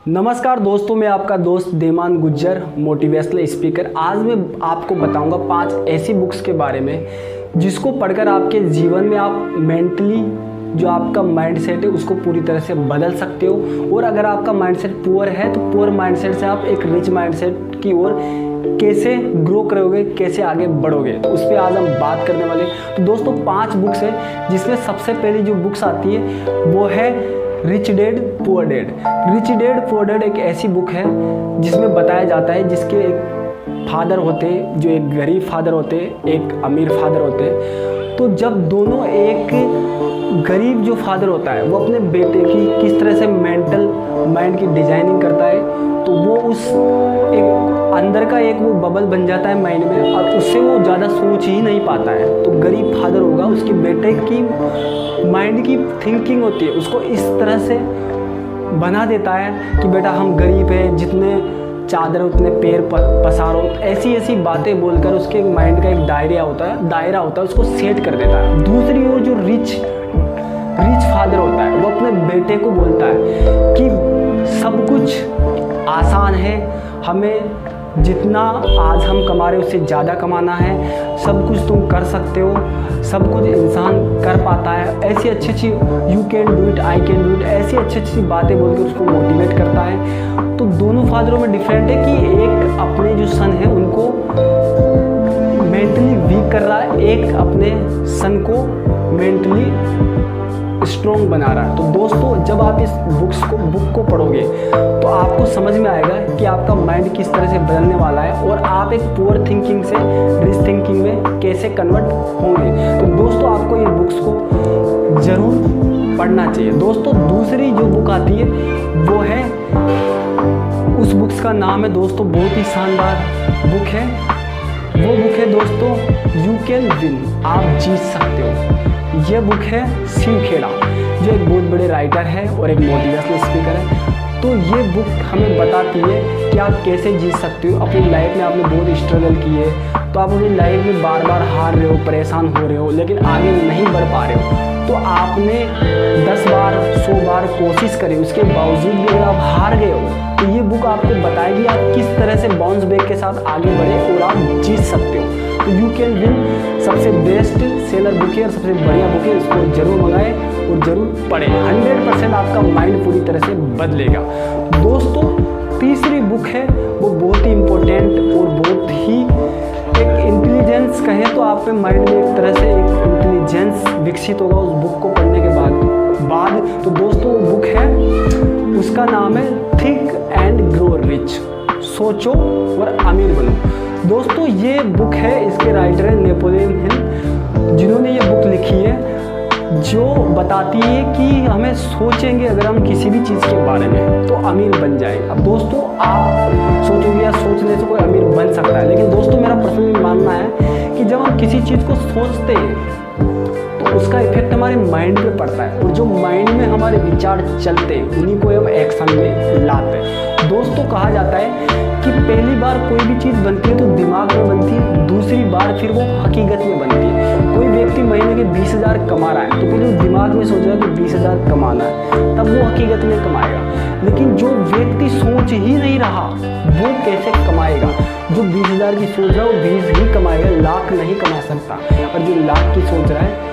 नमस्कार दोस्तों, मैं आपका दोस्त देमान गुज्जर, मोटिवेशनल स्पीकर। आज मैं आपको बताऊंगा 5 ऐसी बुक्स के बारे में जिसको पढ़कर आपके जीवन में आप मेंटली जो आपका माइंडसेट है उसको पूरी तरह से बदल सकते हो। और अगर आपका माइंडसेट पुअर है तो पुअर माइंडसेट से आप एक रिच माइंडसेट की ओर कैसे ग्रो करोगे, कैसे आगे बढ़ोगे, तो उस पर आज हम बात करने वाले। तो दोस्तों 5 बुक्स है जिसमें सबसे पहली जो बुक्स आती है वो है rich dad poor dad. Rich dad poor dad एक ऐसी बुक है जिसमें बताया जाता है जिसके एक फादर होते हैं, जो एक गरीब फादर होते हैं, एक अमीर फादर होते हैं। तो जब दोनों, एक गरीब जो फादर होता है वो अपने बेटे की किस तरह से मेंटल माइंड की डिजाइनिंग करता है, तो वो उस एक अंदर का एक वो बबल बन जाता है माइंड में और उससे वो ज़्यादा सोच ही नहीं पाता है। तो गरीब फादर होगा, उसके बेटे की माइंड की थिंकिंग होती है, उसको इस तरह से बना देता है कि बेटा हम गरीब हैं, जितने चादर उतने पैर पसारो, ऐसी ऐसी बातें बोलकर उसके माइंड का एक दायरा होता है उसको सेट कर देता है। दूसरी ओर जो रिच फादर होता है वो अपने बेटे को बोलता है कि सब कुछ आसान है, हमें जितना आज हम कमा रहे उससे ज़्यादा कमाना है, सब कुछ तुम कर सकते हो, सब कुछ इंसान कर पाता है। ऐसी अच्छी you can do it, I can do it, ऐसी अच्छी बातें बोल के उसको मोटिवेट करता है। तो दोनों फादरों में डिफरेंट है कि एक अपने जो सन है उनको मेंटली वीक कर रहा है, एक अपने सन को मेंटली स्ट्रॉन्ग बना रहा है। तो दोस्तों जब आप इस बुक को पढ़ोगे तो आपको समझ में आएगा कि आपका माइंड किस तरह से बदलने वाला है और आप एक पुअर थिंकिंग से रिच थिंकिंग में कैसे कन्वर्ट होंगे। तो दोस्तों आपको ये बुक्स को ज़रूर पढ़ना चाहिए। दोस्तों दूसरी जो बुक आती है वो है, उस बुक्स का नाम है दोस्तों, बहुत ही शानदार बुक है। वो बुक है दोस्तों यू कैन विन, आप जीत सकते हो। ये बुक है शिव खेड़ा, जो एक बहुत बड़े राइटर है और एक मोटिवेशनल स्पीकर है। तो ये बुक हमें बताती है कि आप कैसे जीत सकते हो। अपनी लाइफ में आपने बहुत स्ट्रगल की है, तो आप अपनी लाइफ में बार बार हार रहे हो, परेशान हो रहे हो, लेकिन आगे नहीं बढ़ पा रहे हो। तो आपने 10 बार 100 बार कोशिश करी, उसके बावजूद भी अगर आप हार गए हो तो ये बुक आपको बताएगी आप किस तरह से बाउंस बैक के साथ आगे बढ़े और आप जीत सकते हो। तो यू कैन विन सबसे बेस्ट सेलर बुक है और सबसे बढ़िया बुक है, इसको जरूर मंगाएं और जरूर पढ़ें। 100% आपका माइंड पूरी तरह से बदलेगा। दोस्तों तीसरी बुक है वो बहुत ही इम्पोर्टेंट और बहुत ही एक इंटेलिजेंस कहें तो आप पे माइंड में एक तरह से एक इंटेलिजेंस विकसित होगा उस बुक को पढ़ने के बाद। तो दोस्तों वो बुक है, उसका नाम है थिंक एंड ग्रो रिच, सोचो और अमीर बनो। दोस्तों ये बुक है, इसके राइटर है नेपोलियन हिल, जिन्होंने ये बुक लिखी है, जो बताती है कि हमें सोचेंगे अगर हम किसी भी चीज़ के बारे में तो अमीर बन जाएंगे। अब दोस्तों आप सोचोगे या सोचने से कोई अमीर बन सकता है, लेकिन दोस्तों मेरा पर्सनली मानना है कि जब हम किसी चीज़ को सोचते हैं तो उसका इफेक्ट हमारे माइंड पे पड़ता है और जो माइंड में हमारे विचार चलते हैं उन्हीं को हम एक्शन में लाते हैं। दोस्तों कहा जाता है कि पहली बार कोई भी चीज़ बनती है तो दिमाग में बनती है, दूसरी बार फिर वो हकीकत में बनती है। कोई व्यक्ति महीने के 20,000 कमा रहा है तो पहले वो दिमाग में सोच रहा है कि 20,000 कमाना है, तब वो हकीकत में कमाएगा। लेकिन जो व्यक्ति सोच ही नहीं रहा वो कैसे कमाएगा? जो 20,000 की सोच रहा है वो 20 ही कमाएगा, लाख नहीं कमा सकता। और जो लाख की सोच रहा है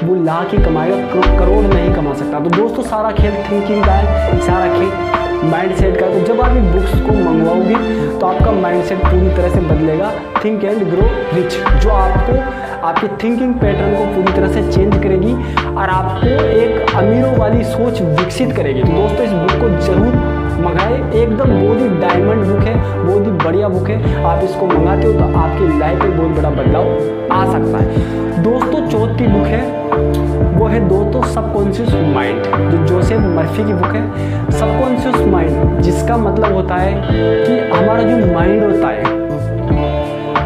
वो लाख ही कमाएगा, करोड़ नहीं कमा सकता। तो दोस्तों सारा खेल थिंकिंग का है, सारा खेल माइंडसेट का। तो जब आप इन बुक्स को मंगवाओगे तो आपका माइंडसेट पूरी तरह से बदलेगा। थिंक एंड ग्रो रिच, जो आपको आपकी थिंकिंग पैटर्न को पूरी तरह से चेंज करेगी और आपको एक अमीरों वाली सोच विकसित करेगी। तो दोस्तों इस बुक को जरूर मंगाए, एकदम बहुत ही डायमंड बुक है, बहुत ही बढ़िया बुक है। आप इसको मंगाते हो तो आपकी लाइफ में बहुत बड़ा बदलाव आ सकता है। दोस्तों चौथी बुक है वो है दोस्तों सबकॉन्शियस माइंड, जो जोसेफ मर्फी की बुक है। सबकॉन्शियस माइंड जिसका मतलब होता है कि हमारा जो माइंड होता है,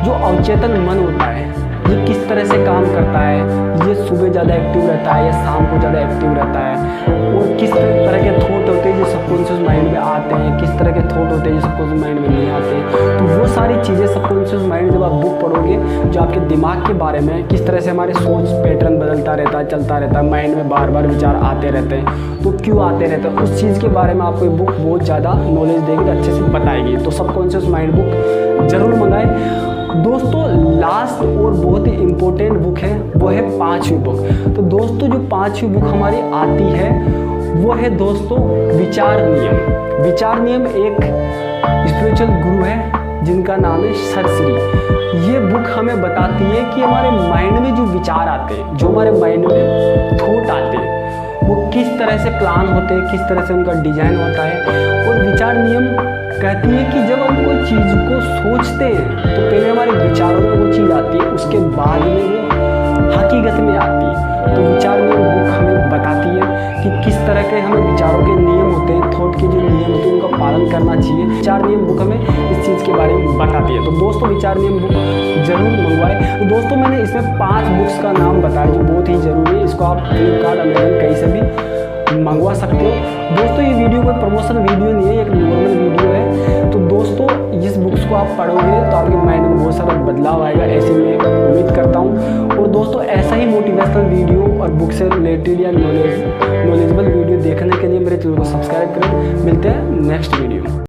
जो अवचेतन मन होता है, ये किस तरह से काम करता है, ये सुबह ज़्यादा एक्टिव रहता है या शाम को ज़्यादा एक्टिव रहता है, और किस तरह के थॉट होते हैं जो सबकॉन्शियस माइंड में आते हैं, किस तरह के थॉट होते हैं जो सबकॉन्शियस माइंड में नहीं आते। तो वो सारी सारी चीज़ें सबकॉन्शियस माइंड जब आप बुक पढ़ोगे, जो आपके दिमाग के बारे में किस तरह से हमारे सोच पैटर्न बदलता रहता है, चलता रहता है, माइंड में बार बार विचार आते रहते हैं, तो क्यों आते रहते हैं, उस चीज़ के बारे में आपको ये बुक बहुत ज़्यादा नॉलेज देगी, अच्छे से बताएगी। तो सबकॉन्शियस माइंड बुक ज़रूर मंगाएं। दोस्तों लास्ट और बहुत ही इम्पोर्टेंट बुक है, वो है 5वीं बुक। तो दोस्तों जो 5वीं बुक हमारी आती है वो है दोस्तों विचार नियम। विचार नियम एक स्पिरिचुअल गुरु है जिनका नाम है सत श्री। ये बुक हमें बताती है कि हमारे माइंड में जो विचार आते हैं, जो हमारे माइंड में थॉट आते हैं, वो किस तरह से प्लान होते हैं, किस तरह से उनका डिजाइन होता है। और विचार नियम कहती है कि जब हम कोई चीज़ को सोचते हैं तो पहले हमारे विचारों में वो चीज़ आती है, उसके बाद में वो हकीकत में आती है। तो विचार नियम बुक हमें बताती है कि किस तरह के हमें विचारों के नियम होते हैं, थॉट के जो नियम होते हैं उनका पालन करना चाहिए। विचार नियम बुक हमें इस चीज़ के बारे में बताती है। तो दोस्तों विचार नियम बुक जरूर मंगवाएं। तो दोस्तों मैंने इसमें 5 बुक्स का नाम बताया जो बहुत ही ज़रूरी है। इसको आप फ्लिपकार्ट, अमेजन कहीं से भी मंगवा सकते हो। दोस्तों ये वीडियो कोई प्रमोशन वीडियो नहीं है, एक नॉर्मल वीडियो है। तो दोस्तों इस बुक्स को आप पढ़ोगे तो आपके माइंड में बहुत सारा बदलाव आएगा, ऐसे मैं उम्मीद करता हूँ। और दोस्तों ऐसा ही मोटिवेशनल वीडियो और बुक से रिलेटेड या नॉलेजेबल वीडियो देखने के लिए मेरे चैनल को सब्सक्राइब करें। मिलते हैं नेक्स्ट वीडियो में।